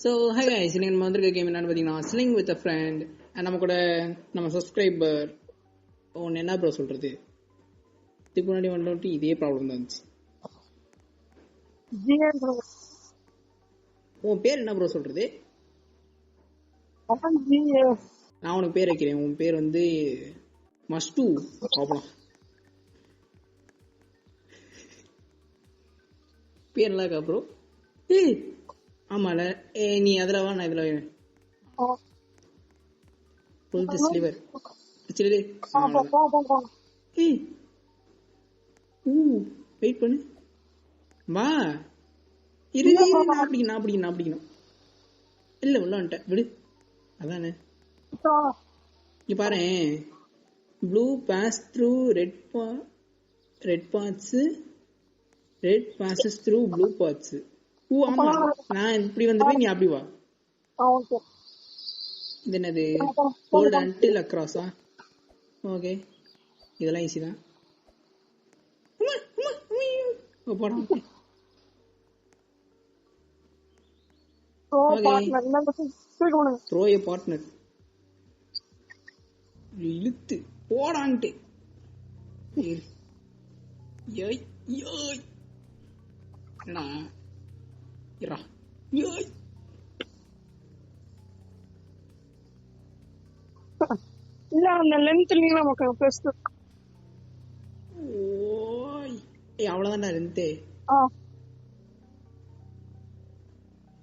So hi guys, இன்னைக்கு நம்ம வந்திருக்க கேம் என்னன்னு பார்த்தீங்கன்னா ஸ்லிங் வித் அ ஃப்ரெண்ட். நம்ம கூட நம்ம சப்ஸ்கிரைபர் ஒன்று என்ன ப்ரோ சொல்கிறது, இதுக்கு முன்னாடி வந்துட்டு இதே ப்ராப்ளம் தான் இருந்துச்சு. உன் பேர் என்ன ப்ரோ சொல்கிறது? நான் உனக்கு பேர் வைக்கிறேன். உன் பேர் வந்து மஸ்டு பார்க்கலாம். பேர் நல்லா இருக்கா ப்ரோ? ஆமால, நீ அதில் வா, நான் இதில் வைக்கிறேன். ஸ்லிவர் வெயிட் பண்ணு, வா இரு, நான் பிடிக்கணும். இல்லை உள்ள வந்துட்டேன், விடு. அதானே இங்க பாரு, blue pass through red passes through blue parts. ஆமா, நான் இப்படி வந்துட்டு நீ அப்படி வா. இது என்னது? hold until across. ஓகே, இதெல்லாம் ஈஸி தான். throw a partner. இழுத்து போடான்ட்டு. இல்ல அந்த லென்த் நமக்கு பெஸ்ட். ஓய் அவ்வளவுதான்டா லென்த்.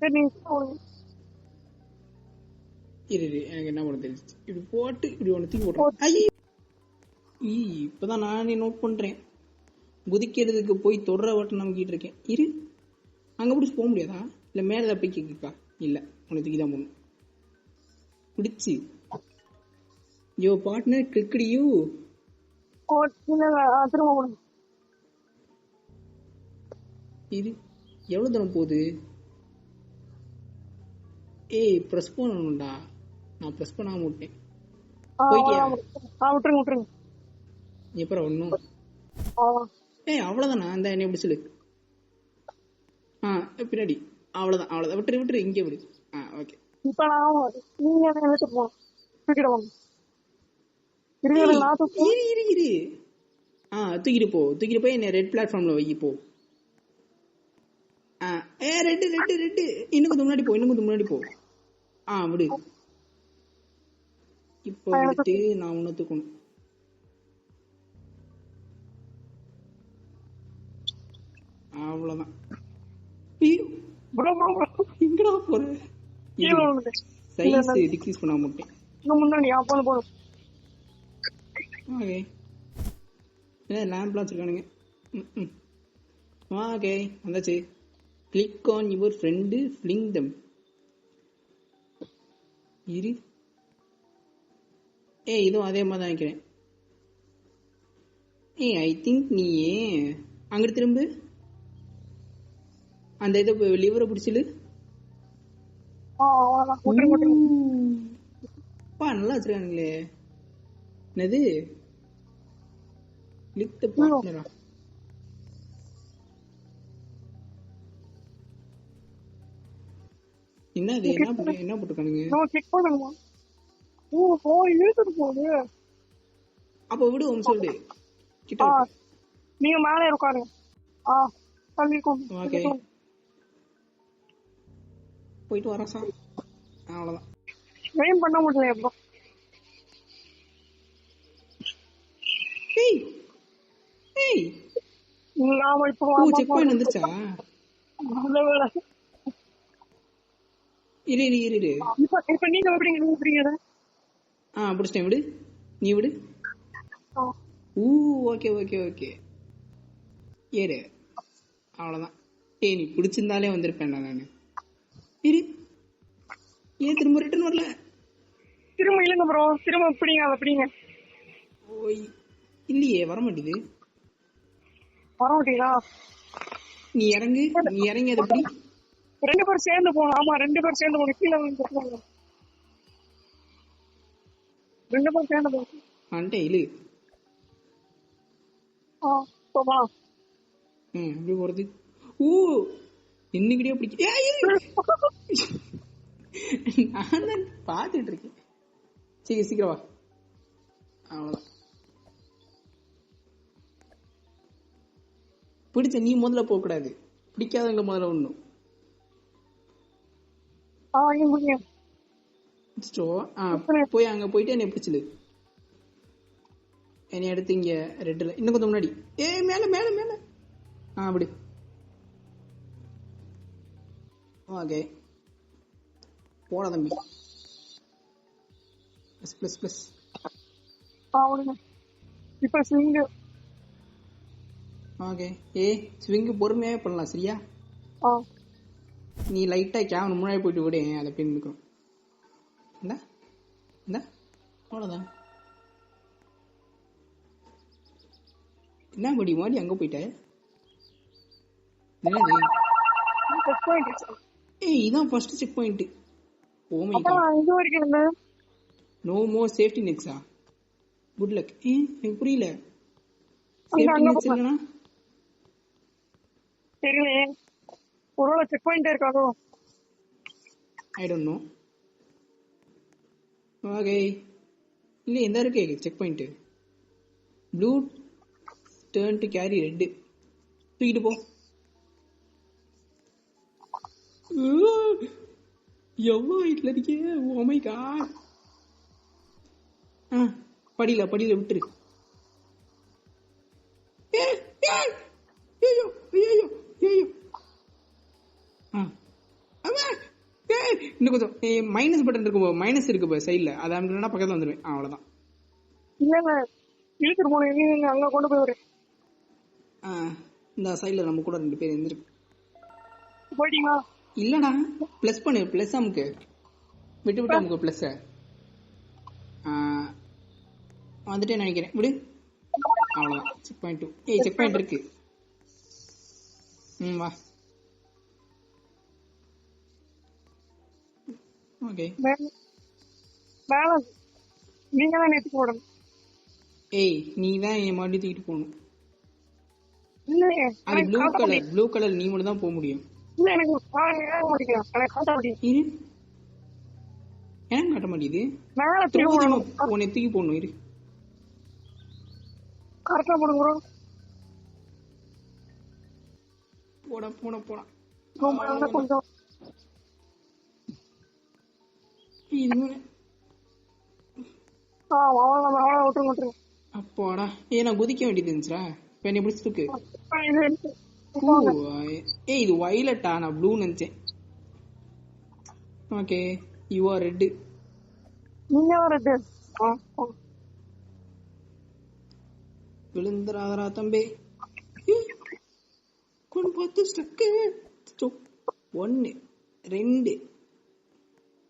சரி இரு, எனக்கு என்ன பண்ண தெரிஞ்சு, இப்படி போட்டு இப்படி ஒன்று தூக்கி போடுறேன். இப்பதான் நானே நோட் பண்றேன். குதிக்கிறதுக்கு போய் தொடர வட்டம் நம்பிக்கிட்டு இருக்கேன். இரு, அங்க பிடிச்சி போக முடியாதா? இல்ல மேல போய் கேக்கா? இல்ல, உனக்கு தூக்கி தான் போகணும். பிடிச்சு யோ பார்ட்னர் கிளிக்கடியூ. இது எவ்வளவு தூரம் போகுது? ஏய் பிரஸ் பண்ணணும்டா. நான் பிரஸ் பண்ணாம விட்டேன். போயிட்டியா? விட்டுருங்க. எப்பறம் ஒன்னும் ஏய் அவ்வளவுதானா? அந்த என்னை எப்படி சொல்லு. பின்னாடி அவ்வளவுதான். விட்டுரு, இங்கே விடு. ஓகே. இப்ப நான் நீங்க எடுத்து போ. தூக்கிட்டு போய் என்ன ரெட் பிளாட்ஃபார்ம்ல வை போ. ரெட் இன்னும் கொஞ்சம் முன்னாடி போ. விடு. இப்போ வந்துட்டு நான் உன்னை தூக்கணும். அவ்வளவுதான். எங்கடா போற? சைஸ் டிக்ரீஸ் பண்ண மாட்டேன். ஓகே, லேம்ப்லாம் வச்சிருக்கானுங்க. ஓகே, வந்தாச்சு. கிளிக் ஆன் யுவர் ஃப்ரெண்டு, ஃபிளிங் தம். இரு, இதுவும் அதே மாதிரி தான் வைக்கிறேன். ஐ திங்க் நீ அங்கிட்டு திரும்பு. அந்த இதை லிவரை பிடிச்சிரு. நல்லா வச்சிருக்கானுங்களே. என்னது? கிளிக் தி பார்ட்னரா? என்னது? என்ன போட்டுருக்கானுங்க? அப்ப விடு, சொல்லு. நீங்க மேலே இருக்காரு. ஓகே, போயிட்டு வரேன் சார். அவ்வளவுதான். வெயிட் பண்ண முடியல. எப்போ செக் பாயிண்ட் வந்துருச்சா? இரு. இப்ப நீங்க எப்படிங்க? பிடிச்சிட்டேன், விடு. நீ விடு. ஓகே. ஏறு. அவ்வளவுதான். நீ பிடிச்சிருந்தாலே வந்திருப்பேன் நானு. இரு, திரும்ப ரிட்டர்ன் வரல. திரும்ப இல்லைங்க ப்ரோ, திரும்ப அப்படிங்க. ஓய் இல்லையே, வர மாட்டேங்குது. வர மாட்டீங்களா? நீ இறங்கு. அது எப்படி? 2 பேரும் சேர்ந்து போகணும். ஆமா, 2 பேரும் சேர்ந்து போகணும். கீழே வந்து 2 பேரும் சேர்ந்து போகணும். வந்துட்டேன், இழு. எப்படி போறது? இன்னைக்கிட்டே பிடிக்க நான் தான் பார்த்துட்டு இருக்கேன். சரி சீக்கிரம் வா. அவ்வளோதான். பிடிச்ச நீ முதல்ல போகக்கூடாது, பிடிக்காதவங்க முதல்ல ஒண்ணும். போய் அங்க போயிட்டு என்னை பிடிச்சது, என்னை எடுத்து இங்க ரெட்டுல இன்னும் கொஞ்சம் முன்னாடி. மேல மேல மேல. அப்படி. ஓகே போடா தம்பி. Plus plus plus. இப்ப ஸ்விங். ஓகே. ஸ்விங் பொறுமையாவே பண்ணலாம் சரியா? நீ லைட்டா கேமரா முன்னாடி போயிட்டு விட, அதை பின் நிற்கும். இந்த அவ்வளோதான். என்ன படி மாடி அங்க போயிட்ட? என்னது? இதான் first check point. Oh my God. No more safety நெட்ஸா? Good luck. எனக்கு புரியல. சேஃப்டி நெட்ஸ் இல்லனா தெரியலையே. ஒருவேளை செக் பாயிண்ட் இருக்காதோ? I don't know. ஓகே. இல்ல எந்த இருக்கு check point? Blue turn to carry red. தூக்கிட்டு போ. எவ்வளோ ஹைட்ல இருக்கே. Oh my God. படியில விட்டுரு. இன்னும் கொஞ்சம் மைனஸ் பட்டன் இருக்கு, மைனஸ் இருக்கு சைட்ல, அதை அமுக்கினா பக்கத்துல வந்துடுவேன். அவ்வளவுதான். இல்லங்க இழுத்துட்டு போனேன், அங்க கொண்டு போய் வரேன். இந்த சைட்ல நம்ம கூட 2 பேர் இருந்திருக்கு. போயிட்டீங்களா? இல்லடா, பிளஸ் பண்ணு, பிளஸ் அமுக்கு, விட்டு அமுக்கு பிளஸ். வந்துட்டே நினைக்கிறேன், விடு. அவ்வளவுதான். Check point 2. செக் பாயிண்ட் இருக்கு. வா. ஓகே. நீங்க தான் நேத்து போடணும். நீ தான் என் மாடி தூக்கிட்டு போகணும். இல்லையே, அது ப்ளூ கலர் நீ மட்டும் தான் போக முடியும். இல்ல எனக்கு காட்ட மாட்டேங்குது. உன்னை தூக்கி போடணும். இரு கரெக்டா போடுங்க. போட கொஞ்சம் அப்பாடா. நான் குதிக்க வேண்டியது இருந்துச்சா? இப்ப என்ன பிடிச்சிருக்கு. இது வயலட்டா? நான் ப்ளூ நினைச்சேன். Okay, you are red. நீங்க ரெட். விழுந்துராதரா தம்பி. கொண்டு பார்த்து ஸ்டக்கு. 1 2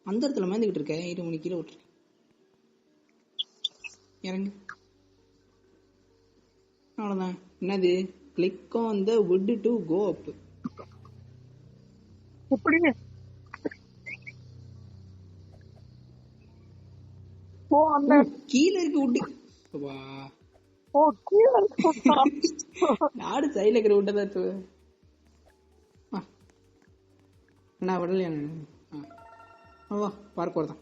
அந்த இடத்துல மேந்துக்கிட்டு இருக்க. 2 மணி கீழே விட்டுரு. இறங்கு. அவ்வளோதான். என்னது? Click on the wood to go up. எப்படிங்க? அந்த கீழே இருக்கு வுட். வா. கீழே இருக்கு. நாடு சைடுல இருக்கிற வுட்டை தான் நான் விடலையா? வா, பார்க்க வரதான்.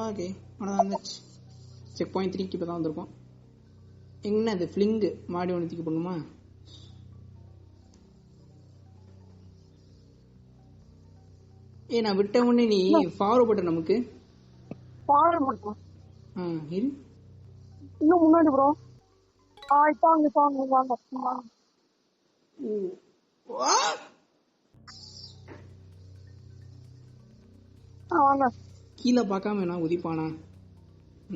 ஓகே, வந்துச்சு. செக் பாயிண்ட் 3 இப்போ தான் வந்திருக்கோம். என்ன அது? ஃபிளிங்கு மாடி ஒன்று தூக்கி போடணுமா? நான் விட்ட உடனே நீ ஃபார்வர்ட் பட்டன் நமக்கு இரு. இன்னும் முன்னாடி ப்ரோ. வாங்க. கீழே பார்க்காம நான் குதிப்பானா?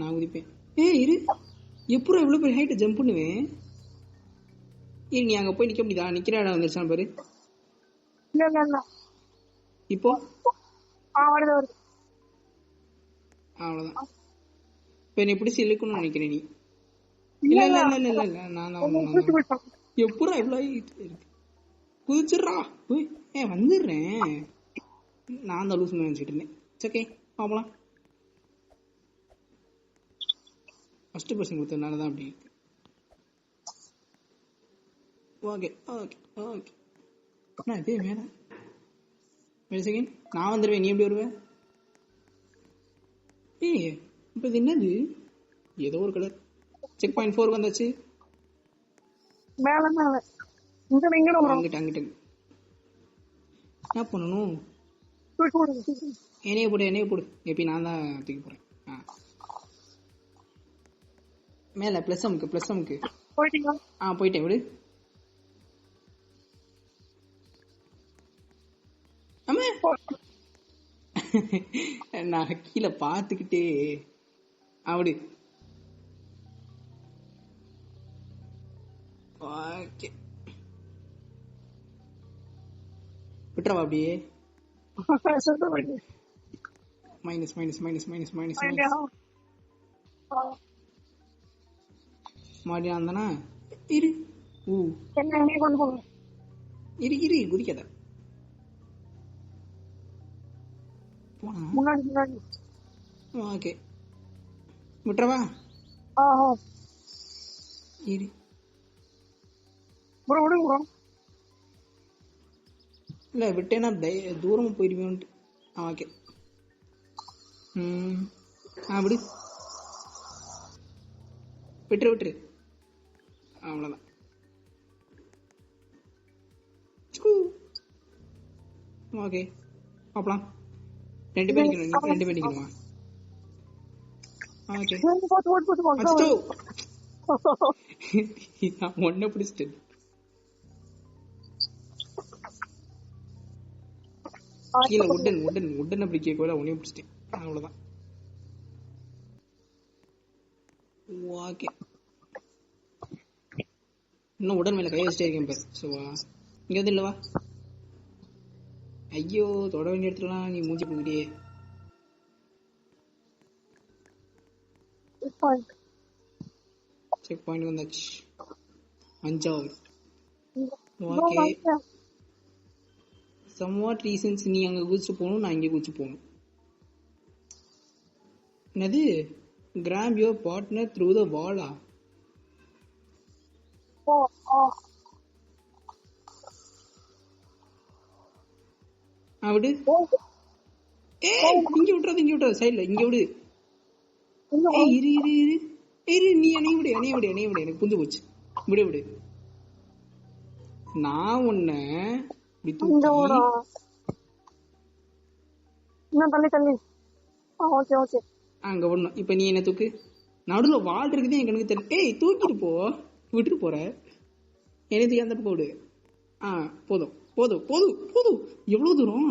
நான் குதிப்பேன். இரு, எப்பறம் இவ்வளவு பெரிய ஹைட் ஜம்ப் பண்ணுவேன்? நீ அங்க போய் நிக்க முடியுதா? நிக்கிற இடம் வந்துருச்சான் பாரு. இப்போ அவ்வளவுதான். இப்ப என்னை பிடிச்சி இழுக்கணும்னு நினைக்கிறேன் நீ. இல்ல நான் எப்பறம் இவ்வளவு இருக்கு? குதிச்சிடுறா. வந்துடுறேன். நான் தான் லூஸ் நினைச்சிட்டு இருந்தேன். ஓகே, பாப்பலாம். ஃபர்ஸ்ட் பர்சன் கொடுத்ததுனால தான் அப்படி இருக்கு. Okay okay okay. அண்ணா இதே மேல ஒரு செகண்ட், நான் வந்துடுவேன், நீ எப்படி வருவேன்? ஏய் இப்போ இது என்னது? ஏதோ ஒரு கலர். செக் பாயிண்ட் 4 வந்தாச்சு. மேல மேல இங்க இங்க ப்ரோ. அங்கிட்ட அங்கிட்ட என்ன பண்ணணும்? தூக்கி போடு. என்னைய போடு என்னைய போடு. எப்பி நான் தான் தூக்கி போறேன். மேல பிளஸ் அமுக்கு. போயிட்டீங்களா? போயிட்டேன் விடு. அம்மா நான் கீழே பார்த்துக்கிட்டே அப்படி. ஓகே விட்டுறவா அப்படியே. Minus minus minus minus minus மறுபடியும் வந்தானா? இரு கொண்டு போங்க. இரு குதிக்காத. போனா முன்னாடி. ஓகே விட்டுறவா. இரு ப்ரோ விடுங்க ப்ரோ. இல்லை விட்டேன்னா தூரமா போயிருவேன்ட்டு. ஓகே விடு. விட்டுரு அவ்வளோதான். ஓகே பார்க்கலாம். 2 பேர் நிற்கணுமா? ஓகே நான் ஒன்றை பிடிச்சிட்டேன். கீழே உடனே பிடிக்க கூட உன்னையும் பிடிச்சிட்டேன். அவ்வளோதான். ஓகே இன்னும் உடன் மேல கை வச்சுட்டே இருக்கேன் பாரு. சுவா இங்க வந்து இல்லவா? ஐயோ தொட வேண்டிய இடத்துலாம் நீ மூஞ்சி போகிட்டே. செக் பாயிண்ட் வந்தாச்சு. 5வது. ஓகே சம்வாட் ரீசன்ஸ் நீ அங்க குதிச்சு போகணும், நான் இங்கே குதிச்சு போகணும். என்னது grab your partner through the வாலா? விடு. இங்க விட்டுறது சைட்ல இங்க விடு. இரு நீ என்னைய விடு எனக்கு புரிஞ்சு போச்சு. விடு நான் உன்னை அங்க விடணும். இப்ப நீ என்ன தூக்கு. நடுவுல வால் இருக்குதே என் கணக்கு தெரியல. ஏய் தூக்கிட்டு போ. விட்டுட்டு போற என்ன தூக்கி அந்த பக்கம் விடு. போதும் எவ்வளவு தூரம்?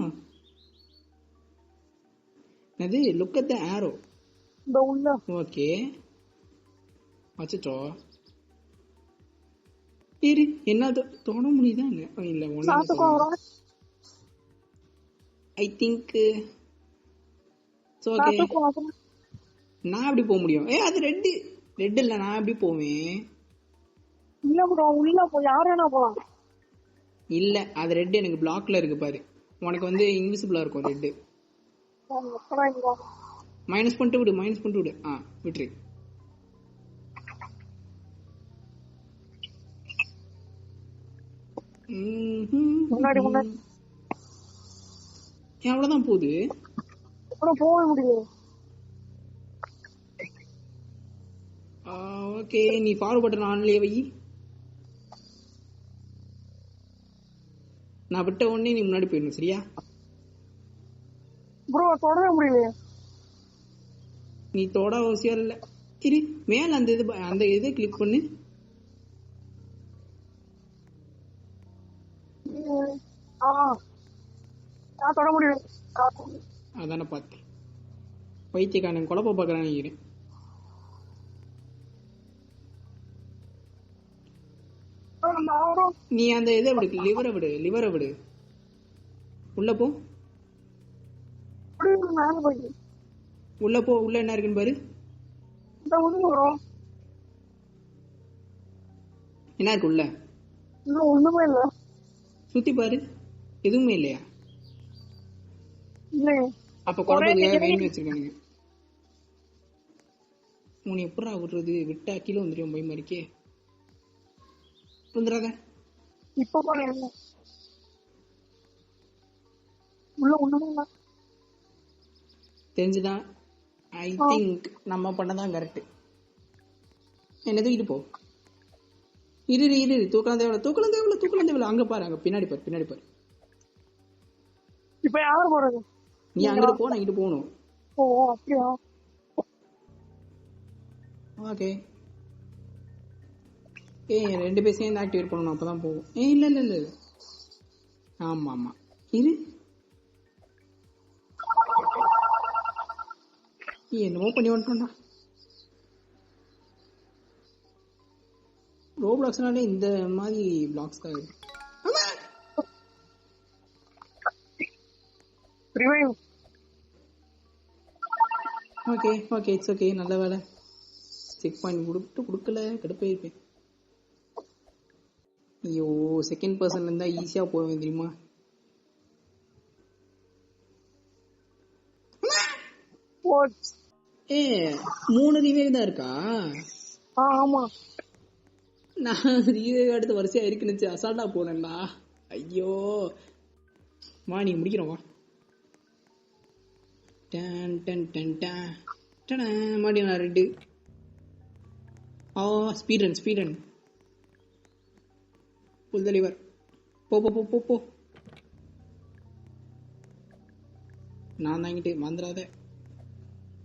அது look at the arrow. Okay அச்சோ இரு. என்ன தொட முடியுதா? இல்ல ஒண்ணு. ஐ திங்க் ஓகே நான் எப்படி போக முடியும்? அது ரெட் இல்ல, நான் எப்படி போவேன்? இல்ல ப்ரோ உள்ள போய் யார் வேணா போலாம். இல்ல அது ரெட் எனக்கு பிளாக்ல இருக்கு பாரு. உனக்கு வந்து இன்விசிபிளா இருக்கும் ரெட். மைனஸ் பண்ணிட்டு விடு. விட்டுரு. முன்னாடி எவ்வளவுதான் போகுது? போக முடியல. ஓகே நீ ஃபார்வர்ட் பட்டன் ஆன்லயே வை. நான் விட்ட உடனே நீ முன்னாடி போயிடணும் சரியா? ப்ரோ தொடவே முடியல. நீ தொட அவசியம் இல்ல. இரு மேல அந்த இதை கிளிக் பண்ணு. தொட முடியல. அதான பார்த்தேன். பைத்தியக்காரன் குழப்ப பாக்குறான்னு நினைக்கிறேன். நீ அந்த இதை விடு, லிவரை விடு. உள்ள போ. உள்ள என்ன இருக்குன்னு பாரு. என்ன இருக்கு உள்ள? ஒண்ணுமே இல்ல. சுத்தி பாரு. எதுவுமே இல்லையா? அப்ப குழப்பத்துக்காக வேணும் வச்சிருக்கானுங்க. உன்னை எப்படா விடுறது? விட்டா கீழே வந்துடும் போய் மாதிரிக்கே வந்துடாத. இப்ப பாரு என்ன உள்ள ஒண்ணுமே இல்ல. தெரிஞ்சுதான். ஐ திங்க் நம்ம பண்ணதான் கரெக்ட். என்ன தூக்கிட்டு போ. இரு தூக்கலாம் தேவையில்ல. அங்க பாரு, அங்க பின்னாடி பாரு. இப்ப யாரு போறது? நீ அங்கிட்டு போ, நான் இங்கிட்டு போகணும். ஓ அப்படியா? ஓகே. ரெண்டு பேர் சேர்ந்து ஆக்டிவேட் பண்ணணும், அப்பதான் போகும். இல்ல. ஆமா இரு. என்னமோ பண்ணி வந்துட்டோம்டா. ரோப்ளாக்ஸ்னாலே இந்த மாதிரி பிளாக்ஸ் தான் இருக்கு. Okay it's okay. நல்ல வேலை. செக் பாயிண்ட் கொடுக்கல, கடுப்பே இருப்பேன். ஐயோ, செகண்ட் பர்சன்ல இருந்தா ஈஸியா போவேன் தெரியுமா? மூணு ரிவைவ் தான் இருக்கா? ஆமா, நான் ரிவைவ் அடுத்து வரிசையா இருக்குன்னு அசால்ட்டா போனேன்டா. ஐயோ, வா நீ முடிக்கிறோம் வா. மாட்டினா ரெண்டு. ஸ்பீட் ரன் புல் தெளிவர். போ. நான் தாங்கிட்டு மறந்துடாத.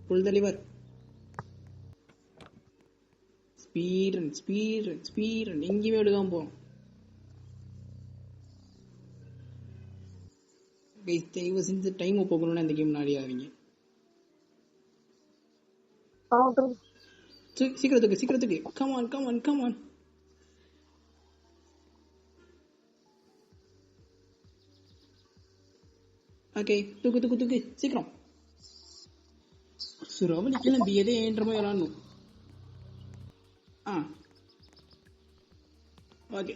புல் தெளிவர். ஸ்பீட் ரன் எங்கேயுமே எடுக்காம போகும். தயவு செஞ்சு டைம் போகணும்னு அந்த கேம் ஆடியாதீங்க. சீக்கிரத்துக்கு கமான். ஓகே, தூக்கு சீக்கிரம். சுரவலி கிளம்பியதே என்ற மாதிரி விளாடணும். ஓகே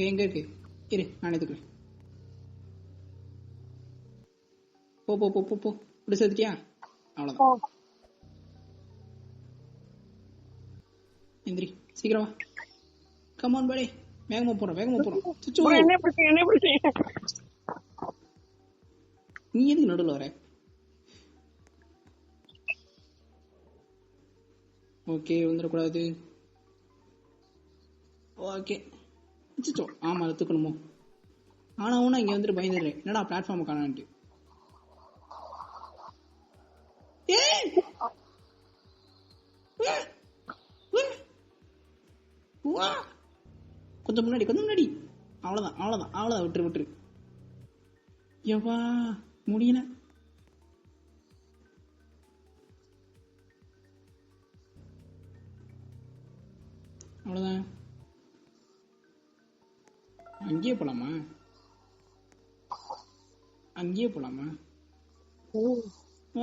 எங்க இருக்கு? இரு, நான் எடுத்துக்கிறேன். போ இப்படி சேர்த்துட்டியா? அவ்வளவுதான். எந்திரி, சீக்கிரமா. கமான் பாடே, வேகமா போறோம். நீ எதுக்கு நடுவில் வர? ஓகே, வந்துடக்கூடாது. ஓகே, ஆமா எடுத்துக்கணுமோ. ஆனா இங்க வந்துட்டு பயந்துடுறேன். என்னடா பிளாட்ஃபார்ம் காணான்ட்டு. கொஞ்சம் முன்னாடி. அவ்வளவுதான். விட்டுரு. எவ்வா முடியல. அவ்வளவுதான். அங்கேயே போலாமா?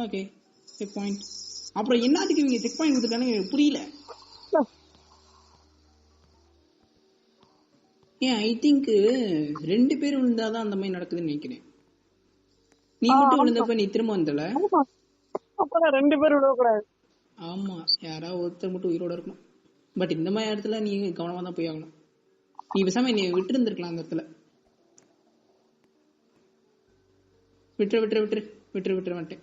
Okay, check point. அப்புறம் என்னத்துக்கு இவங்க செக் பாயிண்ட் கொடுத்துருக்கானு எனக்கு புரியல. ஐ திங்க் 2 பேர் விழுந்தாதான் அந்த மாதிரி நடக்குதுன்னு நினைக்கிறேன். நீ மட்டும் விழுந்தப்ப நீ திரும்ப வந்தல. 2 பேர் விழக்கூடாது. ஆமா, யாராவது ஒருத்தர் மட்டும் உயிரோட இருக்கணும். பட் இந்த மாதிரி இடத்துல நீ கவனமா தான் போய் ஆகணும். நீ பேசாம நீ விட்டு இருந்திருக்கலாம் அந்த இடத்துல. விட்டுரு மாட்டேன்.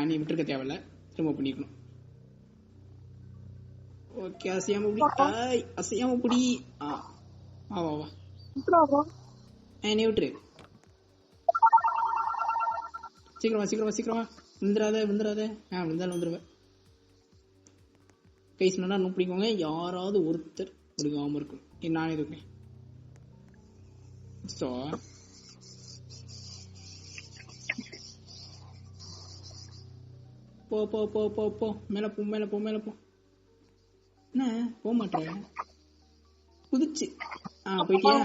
நீ விட்டுருக்க தேவையில்ல, திரும்ப பண்ணிக்கணும். ஓகே, அசையாம புடி. வா. நீ விட்டுரு. சீக்கிரமா. விழுந்துடாத. விழுந்தாலும் வந்துருவேன். கைஸ் நல்லா நோட் பண்ணிக்கோங்க. யாராவது ஒருத்தர் விழுகாம இருக்கணும். நானே இருக்கேன். போ. மேல போ. என்ன போக மாட்டேன்? குதிச்சு போயிட்டியா?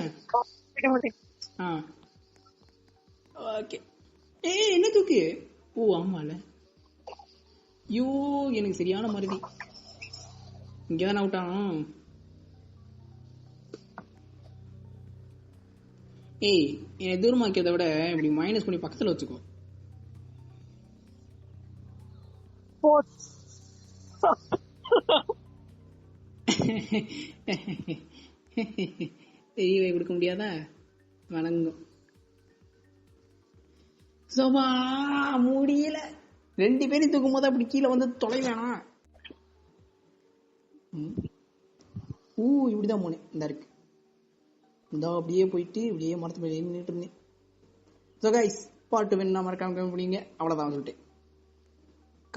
ஓகே. என்ன தூக்கு? ஆமால. ஐயோ, எனக்கு சரியான மருதி. இங்கதான் அவுட் ஆகும். என்னை தூரமாக்கிறத விட இப்படி மைனஸ் பண்ணி பக்கத்துல வச்சுக்கோ. தெரியவே கொடுக்க முடியாதா? வணங்கும். சோபா முடியல. 2 பேரும் தூக்கும் போது அப்படி கீழே வந்து தொலை வேணாம். இப்படிதான் போனேன். இந்த இருக்கு இந்த அப்படியே போயிட்டு இப்படியே மரத்து மேலே நின்றுட்டு இருந்தேன். ஸோ கைஸ், பாட்டு வேணும்னா மறக்காம கமெண்ட் பண்ணிங்க. அவ்வளோதான் சொல்லிட்டு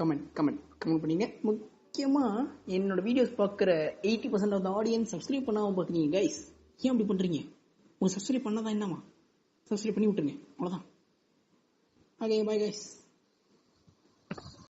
கமெண்ட் பண்ணிங்க. முக்கியமாக என்னோட வீடியோஸ் பார்க்குற 80% ஆஃப் த ஆடியன்ஸ் சப்ஸ்கிரைப் பண்ணாமல் பார்க்குறீங்க கைஸ். ஏன் அப்படி பண்ணுறீங்க? உங்கள் சப்ஸ்கிரைப் பண்ணாதான் என்னமா? சப்ஸ்கிரைப் பண்ணி விட்டுருங்க. அவ்வளோதான். Okay, bye guys.